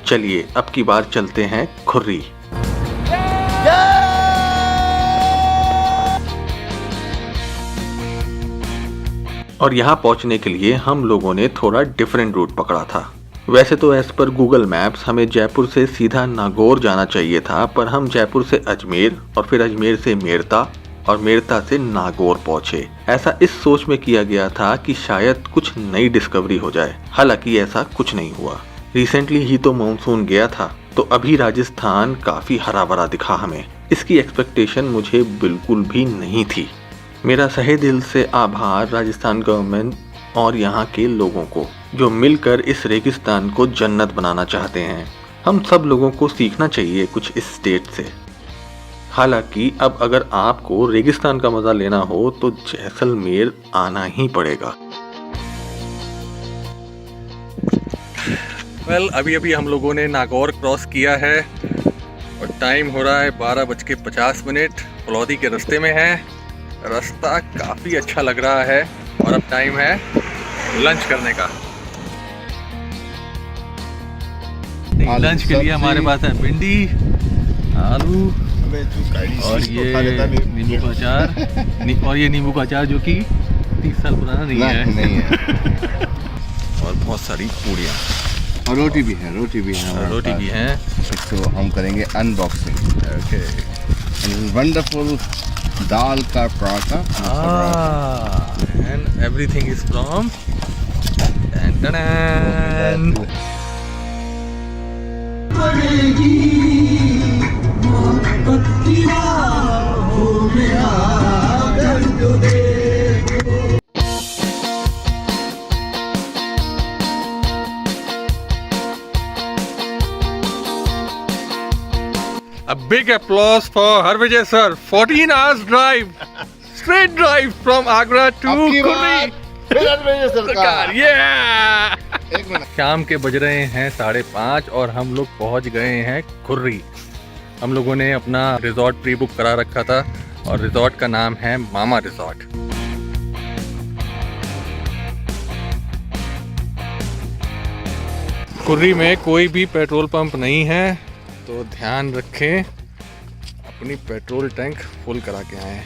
चलिए अब की बार चलते हैं खुर्री। और यहाँ पहुँचने के लिए हम लोगों ने थोड़ा डिफरेंट रूट पकड़ा था। वैसे तो एज पर गूगल मैप्स हमें जयपुर से सीधा नागौर जाना चाहिए था, पर हम जयपुर से अजमेर और फिर अजमेर से मेरता और मेरता से नागौर पहुंचे। ऐसा इस सोच में किया गया था कि शायद कुछ नई डिस्कवरी हो जाए, हालांकि ऐसा कुछ नहीं हुआ। रिसेंटली ही तो मानसून गया था, तो अभी राजस्थान काफी हरा भरा दिखा हमें। इसकी एक्सपेक्टेशन मुझे बिल्कुल भी नहीं थी। मेरा सहे दिल से आभार राजस्थान गवर्नमेंट और यहाँ के लोगों को, जो मिलकर इस रेगिस्तान को जन्नत बनाना चाहते हैं। हम सब लोगों को सीखना चाहिए कुछ इस स्टेट से। हालांकि अब अगर आपको रेगिस्तान का मजा लेना हो तो जैसलमेर आना ही पड़ेगा। अभी हम लोगों ने नागौर क्रॉस किया है और टाइम हो रहा है 12:50। फलौदी के रास्ते में है। रास्ता काफ़ी अच्छा लग रहा है और अब टाइम है लंच करने का। लंच के लिए हमारे पास है भिंडी, आलू और ये नींबू का अचार और ये नींबू का अचार जो कि 30 साल पुराना नहीं है। और बहुत सारी पूड़ियाँ और रोटी भी है। रोटी भी है। इसको हम करेंगे अनबॉक्सिंग। ओके। वंडरफुल दाल का paratha. And everything is from A big applause for Harvijay sir. 14 hours drive, straight drive from Agra to Khurri. सरकार, yeah! शाम के बज रहे हैं 5:30 और हम लोग पहुंच गए हैं खुर्री। हम लोगों ने अपना रिजॉर्ट प्री बुक करा रखा था और रिजॉर्ट का नाम है मामा रिजॉर्ट। खुर्री में कोई भी पेट्रोल पंप नहीं है, तो ध्यान रखें, अपनी पेट्रोल टैंक फुल करा के आएँ,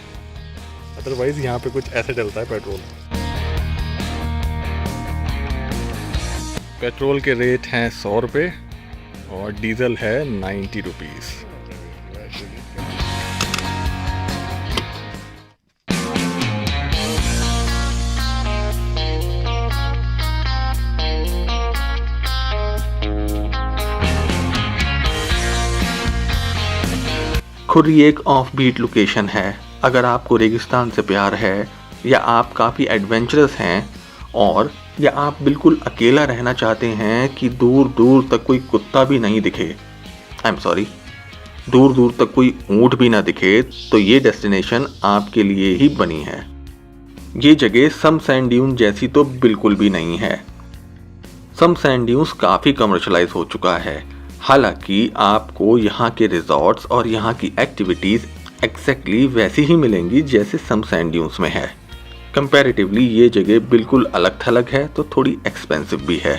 अदरवाइज यहाँ पे कुछ ऐसे डलता है पेट्रोल। पेट्रोल के रेट हैं 100 रुपये और डीजल है 90 रुपीज़। खुर्री एक ऑफ बीट लोकेशन है। अगर आपको रेगिस्तान से प्यार है, या आप काफ़ी एडवेंचरस हैं, और या आप बिल्कुल अकेला रहना चाहते हैं कि दूर दूर तक कोई कुत्ता भी नहीं दिखे, आई एम सॉरी, दूर दूर तक कोई ऊँट भी ना दिखे, तो ये डेस्टिनेशन आपके लिए ही बनी है। ये जगह सम सैंड ड्यून जैसी तो बिल्कुल भी नहीं है। सम सैंड ड्यून्स काफ़ी कमर्शलाइज हो चुका है। हालांकि आपको यहाँ के रिजॉर्ट्स और यहाँ की एक्टिविटीज़ एग्जैक्टली वैसी ही मिलेंगी जैसे सम सैंड ड्यून्स में है। कंपैरेटिवली ये जगह बिल्कुल अलग थलग है, तो थोड़ी एक्सपेंसिव भी है।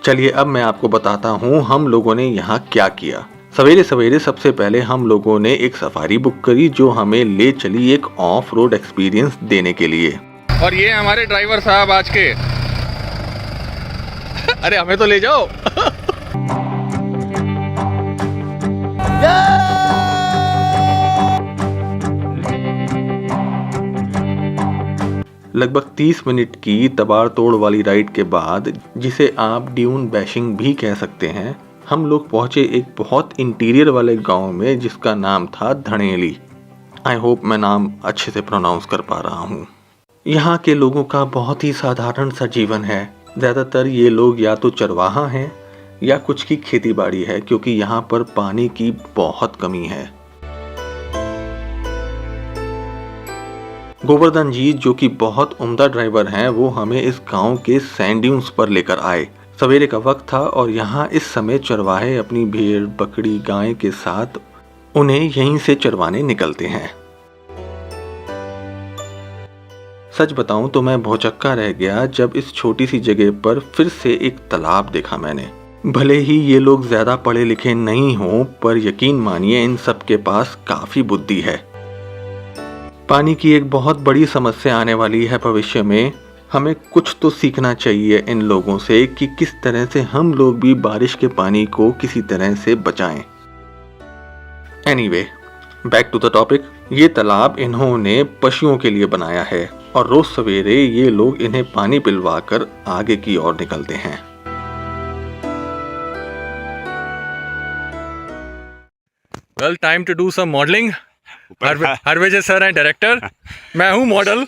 चलिए अब मैं आपको बताता हूँ हम लोगों ने यहाँ क्या किया। सवेरे सवेरे सबसे पहले हम लोगों ने एक सफारी बुक करी जो हमें ले चली एक ऑफ रोड एक्सपीरियंस देने के लिए। और ये हमारे ड्राइवर साहब आज के। अरे हमें तो ले जाओ। लगभग 30 मिनट की तबाड़ तोड़ वाली राइड के बाद, जिसे आप ड्यून बैशिंग भी कह सकते हैं, हम लोग पहुंचे एक बहुत इंटीरियर वाले गांव में जिसका नाम था धड़ेली। आई होप मैं नाम अच्छे से प्रोनाउंस कर पा रहा हूँ। यहाँ के लोगों का बहुत ही साधारण सा जीवन है। ज़्यादातर ये लोग या तो चरवाहा हैं या कुछ की खेती बाड़ी है, क्योंकि यहाँ पर पानी की बहुत कमी है। गोवर्धन जी जो कि बहुत उम्दा ड्राइवर हैं, वो हमें इस गांव के सैंड ड्यून्स पर लेकर आए। सवेरे का वक्त था और यहाँ इस समय चरवाहे अपनी भेड़, बकरी, गाय के साथ उन्हें यहीं से चरवाने निकलते हैं। सच बताऊं तो मैं भौचक्का रह गया जब इस छोटी सी जगह पर फिर से एक तालाब देखा मैंने। भले ही ये लोग ज्यादा पढ़े लिखे नहीं हों, पर यकीन मानिए इन सब के पास काफी बुद्धि है। पानी की एक बहुत बड़ी समस्या आने वाली है भविष्य में। हमें कुछ तो सीखना चाहिए इन लोगों से कि किस तरह से हम लोग भी बारिश के पानी को किसी तरह से बचाएं। Anyway, back to the topic. ये तालाब इन्होंने पशुओं के लिए बनाया है और रोज सवेरे ये लोग इन्हें पानी पिलवाकर आगे की ओर निकलते हैं। Well, time to do some modelling. हरवेजे सर हैं डायरेक्टर, मैं हूँ मॉडल।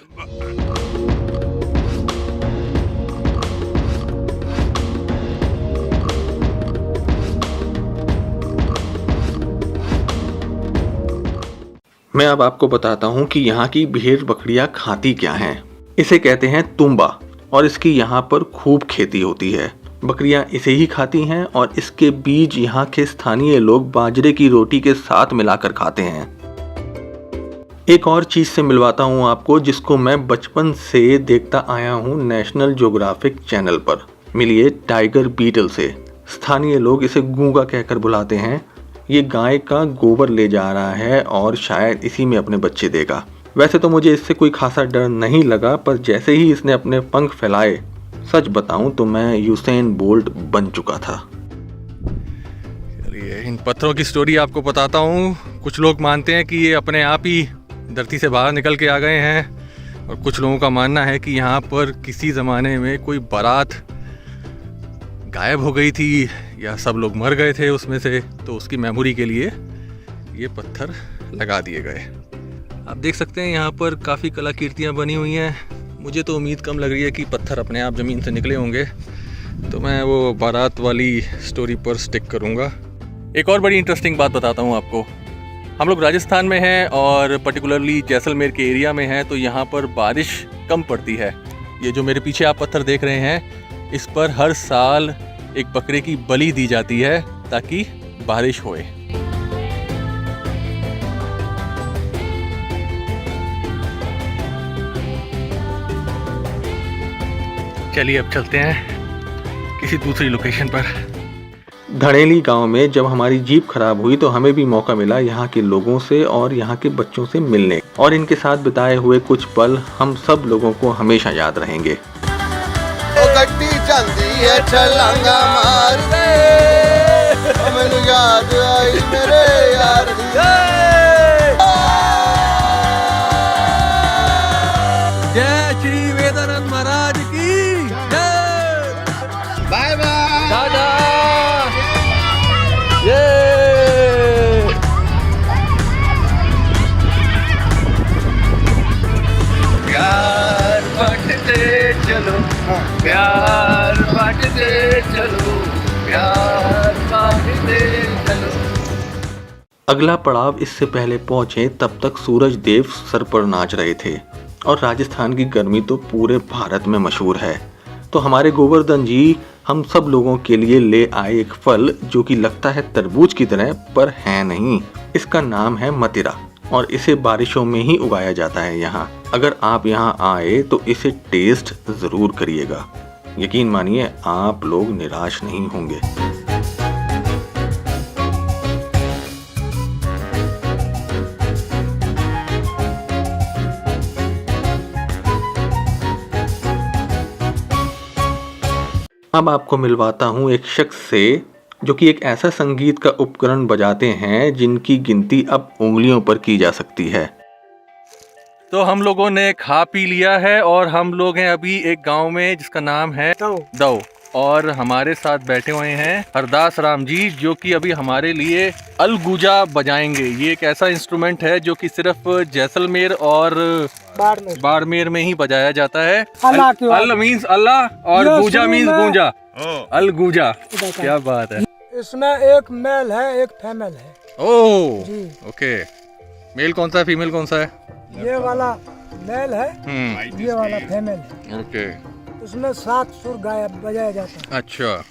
मैं अब आपको बताता हूँ कि यहाँ की भेड़ बकरियाँ खाती क्या हैं। इसे कहते हैं तुम्बा और इसकी यहाँ पर खूब खेती होती है। बकरियाँ इसे ही खाती हैं और इसके बीज यहाँ के स्थानीय लोग बाजरे की रोटी के साथ मिलाकर खाते हैं। एक और चीज से मिलवाता हूँ आपको जिसको मैं बचपन से देखता आया हूँ नेशनल ज्योग्राफिक चैनल पर। मिलिए टाइगर बीटल से। स्थानीय लोग इसे गूंगा कहकर बुलाते हैं। ये गाय का गोबर ले जा रहा है और शायद इसी में अपने बच्चे देगा। वैसे तो मुझे इससे कोई खासा डर नहीं लगा, पर जैसे ही इसने अपने पंख फैलाए, सच बताऊं तो मैं यूसेन बोल्ट बन चुका था। चलिए इन पत्थरों की स्टोरी आपको बताता हूँ। कुछ लोग मानते हैं कि ये अपने आप ही धरती से बाहर निकल के आ गए हैं, और कुछ लोगों का मानना है कि यहाँ पर किसी ज़माने में कोई बारात गायब हो गई थी या सब लोग मर गए थे उसमें से, तो उसकी मेमोरी के लिए ये पत्थर लगा दिए गए। आप देख सकते हैं यहाँ पर काफ़ी कलाकृतियाँ बनी हुई हैं। मुझे तो उम्मीद कम लग रही है कि पत्थर अपने आप ज़मीन से निकले होंगे, तो मैं वो बारात वाली स्टोरी पर स्टिक करूँगा। एक और बड़ी इंटरेस्टिंग बात बताता हूँ आपको। हम लोग राजस्थान में हैं और पर्टिकुलरली जैसलमेर के एरिया में हैं, तो यहाँ पर बारिश कम पड़ती है। ये जो मेरे पीछे आप पत्थर देख रहे हैं, इस पर हर साल एक बकरे की बलि दी जाती है ताकि बारिश होए। चलिए अब चलते हैं किसी दूसरी लोकेशन पर। धड़ेली गांव में जब हमारी जीप खराब हुई तो हमें भी मौका मिला यहाँ के लोगों से और यहाँ के बच्चों से मिलने, और इनके साथ बिताए हुए कुछ पल हम सब लोगों को हमेशा याद रहेंगे। गड्डी चलती है छलांगा मार दे, मैनू याद आई मेरे यार दी। जय श्री वेदानंद महाराज की जय। बाय बाय दादा ये प्यार बांटते चलो, प्यार बांटते चलो, प्यार बांटते चलो। अगला पड़ाव इससे पहले पहुंचे तब तक सूरज देव सर पर नाच रहे थे, और राजस्थान की गर्मी तो पूरे भारत में मशहूर है। तो हमारे गोवर्धन जी हम सब लोगों के लिए ले आए एक फल जो कि लगता है तरबूज की तरह, पर है नहीं। इसका नाम है मतिरा और इसे बारिशों में ही उगाया जाता है यहाँ। अगर आप यहाँ आए तो इसे टेस्ट जरूर करिएगा। यकीन मानिए आप लोग निराश नहीं होंगे। अब आपको मिलवाता हूँ एक शख्स से जो कि एक ऐसा संगीत का उपकरण बजाते हैं जिनकी गिनती अब उंगलियों पर की जा सकती है। तो हम लोगों ने खा पी लिया है और हम लोग हैं अभी एक गांव में जिसका नाम है दौ, और हमारे साथ बैठे हुए हैं हरदास राम जी, जो कि अभी हमारे लिए अलगूजा बजाएंगे। ये एक ऐसा इंस्ट्रूमेंट है जो कि सिर्फ जैसलमेर और बाड़मेर में ही बजाया जाता है। अल मीन्स अल्लाह और गूजा मीन्स गूंजा। अलगूजा, क्या बात है। इसमें एक मेल है, एक फीमेल है। ओह जी। ओके, मेल कौन सा है, फीमेल कौन सा है? ये वाला मेल है, ये वाला फीमेल है। ओके, इसमें 7 सुर गाया बजाया जाता है। अच्छा।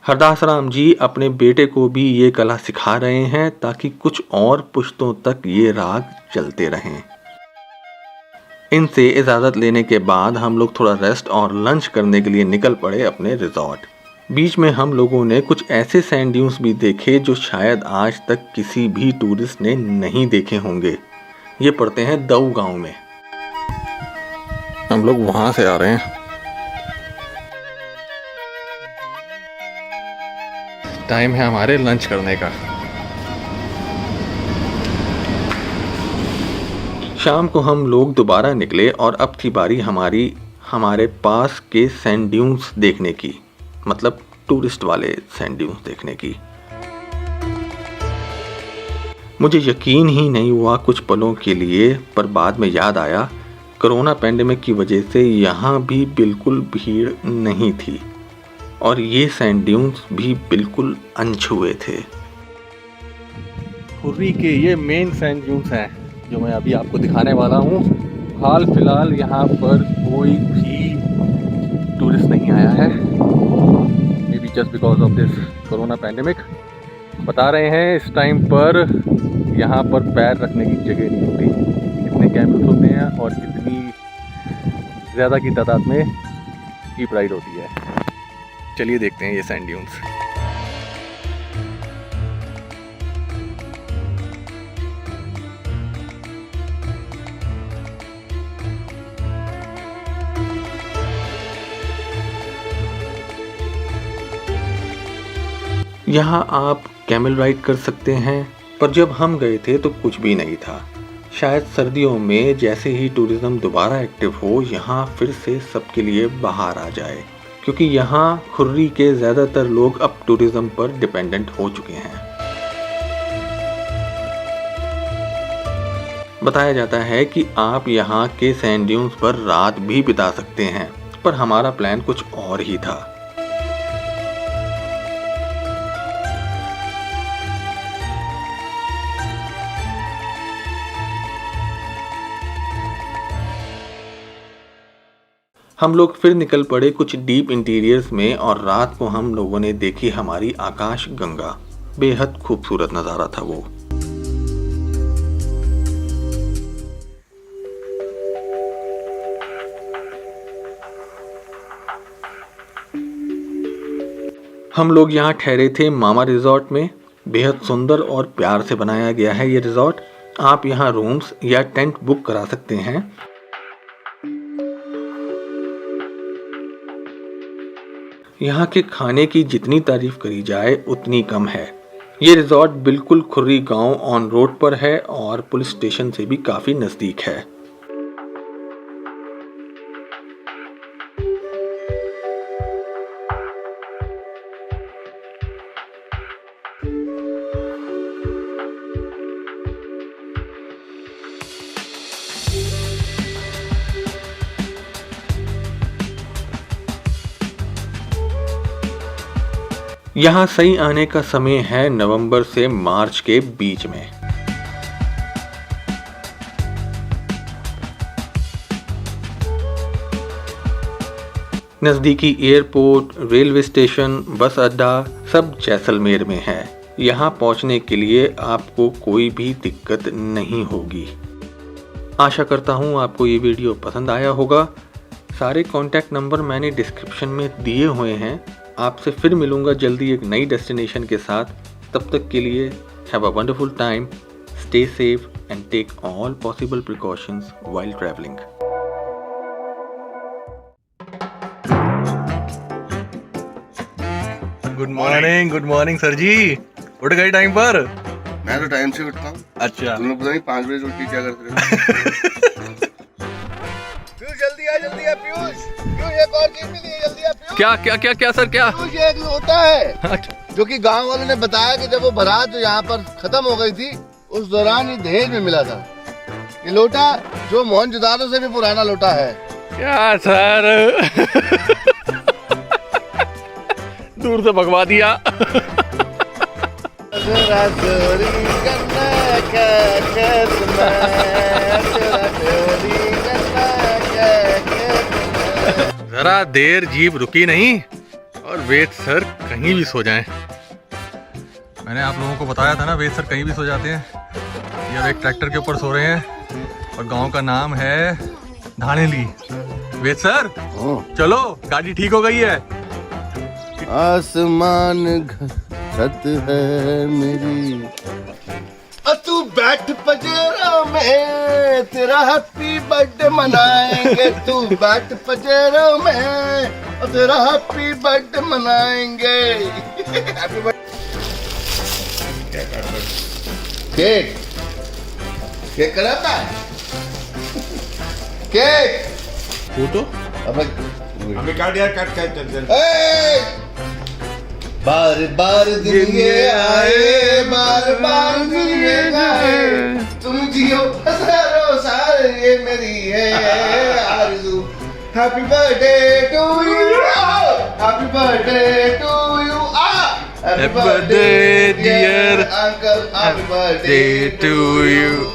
हरदास राम जी अपने बेटे को भी ये कला सिखा रहे हैं ताकि कुछ और पुश्तों तक ये राग चलते रहें। इनसे इजाज़त लेने के बाद हम लोग थोड़ा रेस्ट और लंच करने के लिए निकल पड़े अपने रिजॉर्ट। बीच में हम लोगों ने कुछ ऐसे सैंड ड्यून्स भी देखे जो शायद आज तक किसी भी टूरिस्ट ने नहीं देखे होंगे। ये पड़ते हैं दऊ गांव में। हम लोग वहां से आ रहे हैं। टाइम है हमारे लंच करने का। शाम को हम लोग दोबारा निकले और अब थी बारी हमारे पास के सैंड ड्यून्स देखने की, मतलब टूरिस्ट वाले सैंड ड्यून्स देखने की। मुझे यकीन ही नहीं हुआ कुछ पलों के लिए, पर बाद में याद आया कोरोना पैंडेमिक की वजह से यहाँ भी बिल्कुल भीड़ नहीं थी और ये सैंड ड्यून्स भी बिल्कुल अनछुए थे। खुर्री के ये मेन सैंड ड्यून्स हैं जो मैं अभी आपको दिखाने वाला हूँ। हाल फिलहाल यहाँ पर कोई भी टूरिस्ट नहीं आया है, may be just because of this corona pandemic. बता रहे हैं इस टाइम पर यहाँ पर पैर रखने की जगह नहीं होती, इतने कैमल्स होते हैं और इतनी ज़्यादा की तादाद में जीप राइड होती है। चलिए देखते हैं ये सैंड ड्यून्स। यहाँ आप कैमल राइड कर सकते हैं, पर जब हम गए थे तो कुछ भी नहीं था। शायद सर्दियों में जैसे ही टूरिज्म दोबारा एक्टिव हो, यहाँ फिर से सबके लिए बाहर आ जाए, क्योंकि यहाँ खुर्री के ज़्यादातर लोग अब टूरिज्म पर डिपेंडेंट हो चुके हैं। बताया जाता है कि आप यहाँ के सैंड ड्यून्स पर रात भी बिता सकते हैं, पर हमारा प्लान कुछ और ही था। हम लोग फिर निकल पड़े कुछ डीप इंटीरियर्स में और रात को हम लोगों ने देखी हमारी आकाश गंगा। बेहद खूबसूरत नज़ारा था वो। हम लोग यहाँ ठहरे थे मामा रिजॉर्ट में। बेहद सुंदर और प्यार से बनाया गया है ये रिजॉर्ट। आप यहाँ रूम्स या टेंट बुक करा सकते हैं। यहाँ के खाने की जितनी तारीफ करी जाए उतनी कम है। ये रिजॉर्ट बिल्कुल खुर्री गांव ऑन रोड पर है और पुलिस स्टेशन से भी काफ़ी नज़दीक है। यहाँ सही आने का समय है नवंबर से मार्च के बीच में। नज़दीकी एयरपोर्ट, रेलवे स्टेशन, बस अड्डा सब जैसलमेर में है। यहाँ पहुँचने के लिए आपको कोई भी दिक्कत नहीं होगी। आशा करता हूँ आपको ये वीडियो पसंद आया होगा। सारे कॉन्टैक्ट नंबर मैंने डिस्क्रिप्शन में दिए हुए हैं। आपसे फिर मिलूंगा जल्दी एक नई डेस्टिनेशन के साथ। तब तक के लिए have a wonderful time, stay safe and take all possible precautions while travelling. Good morning sir ji. उठ गए टाइम पर? मैं तो टाइम से उठता हूँ। अच्छा, तुम लोग पता नहीं 5 बजे उठ के क्या करते हो। जल्दी आ पीयूष, एक और चीज मिली है, जल्दी आ पीयूष। क्या सर क्या? पीयूष ये एक लोटा है जो कि गांव वालों ने बताया कि जब वो बारात जो यहाँ पर खत्म हो गई थी उस दौरान ये दहेज में मिला था। ये लोटा जो मोहनजोदाड़ो से भी पुराना लोटा है। क्या सर? दूर से भगवा दिया। जरा देर जीप रुकी नहीं, और वेद सर कहीं भी सो जाएं। मैंने आप लोगों को बताया था ना, वेद सर कहीं भी सो जाते हैं। ये अब एक ट्रैक्टर के ऊपर सो रहे हैं और गांव का नाम है धानेली। वेद सर चलो, गाड़ी ठीक हो गई है। आसमान घर छत है मेरी, और तू बैठ पजेरों में, तेरा हैप्पी बर्थडे मनाएंगे। तू बैठ पजेरों में और तेरा हैप्पी बर्थडे मनाएंगे। Happy birthday. केक केक कराता है, केक फोटो अबे हमें काट यार, काट काट चल। बार बार दिन ये आए, बार बार दिन ये जाए, तुम जियो हजारों साल, ये मेरी है आरज़ू। Happy birthday to you, happy birthday to you, happy birthday dear uncle, happy birthday to you.